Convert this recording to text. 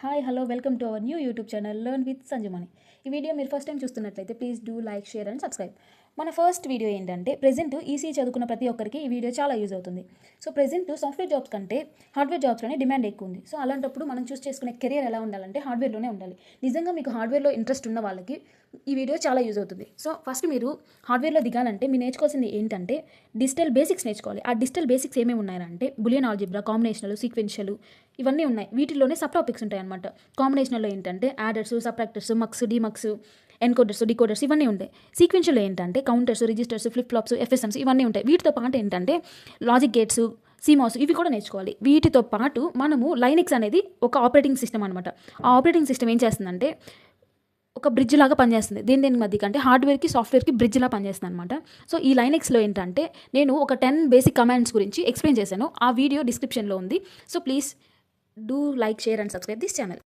Hi hello welcome to our new YouTube channel learn with Sanjumani. ఈ video మీరు first time చూస్తున్నట్లయితే please do like, share and subscribe. మన first video ఏంటంటే present ECE చదువుకున్న ప్రతి ఒక్కరికి ఈ వీడియో చాలా యూజ్ అవుతుంది. సో ప్రెజెంట్ సాఫ్ట్వేర్ జాబ్స్ కంటే హార్డ్వేర్ జాబ్స్లోనే డిమాండ్ ఎక్కువ ఉంది. సో అలాంటప్పుడు మనం చూస్ చేసుకునే కెరియర్ ఎలా ఉండాలంటే హార్డ్వేర్లోనే ఉండాలి. నిజంగా మీకు హార్డ్వేర్లో ఇంట్రెస్ట్ ఉన్న వాళ్ళకి ఈ వీడియో చాలా యూజ్ అవుతుంది. సో ఫస్ట్ మీరు హార్డ్వేర్లో దిగాలంటే మీరు నేర్చుకోవాల్సింది ఏంటంటే డిజిటల్ బేసిక్స్ నేర్చుకోవాలి. ఆ డిజిటల్ బేసిక్స్ ఏమేమి ఉన్నాయంటే బులియన్ ఆల్జిబ్రా, కాంబినేషనల్, సీక్వెన్షియల్ ఇవన్నీ ఉన్నాయి. వీటిలోనే సబ్ టాపిక్స్ ఉంటాయి అనమాట. కాంబినేషనల్లో ఏంటంటే adders, subtractors, mux, demux, encoders, decoders ఇవన్నీ ఉంటాయి. సీక్వెన్షియల్ ఏంటంటే counters, registers, flip flops, FSMs ఇవన్నీ ఉంటాయి. వీటితో పాటు ఏంటంటే లాజిక్ గేట్స్, సిమాస్ ఇవి కూడా నేర్చుకోవాలి. వీటితో పాటు మనము లైనెక్స్ అనేది ఒక ఆపరేటింగ్ సిస్టమ్ అనమాట. ఆ ఆపరేటింగ్ సిస్టమ్ ఏం చేస్తుందంటే ఒక బ్రిడ్జ్ లాగా పనిచేస్తుంది. దేని మధ్య కంటే హార్డ్వేర్కి సాఫ్ట్వేర్కి బ్రిడ్జ్లా పనిచేస్తుంది అనమాట. సో ఈ లైనెక్స్లో ఏంటంటే నేను ఒక 10 బేసిక్ కమాండ్స్ గురించి ఎక్స్ప్లెయిన్ చేశాను. ఆ వీడియో డిస్క్రిప్షన్లో ఉంది. So please do like, share and subscribe this channel.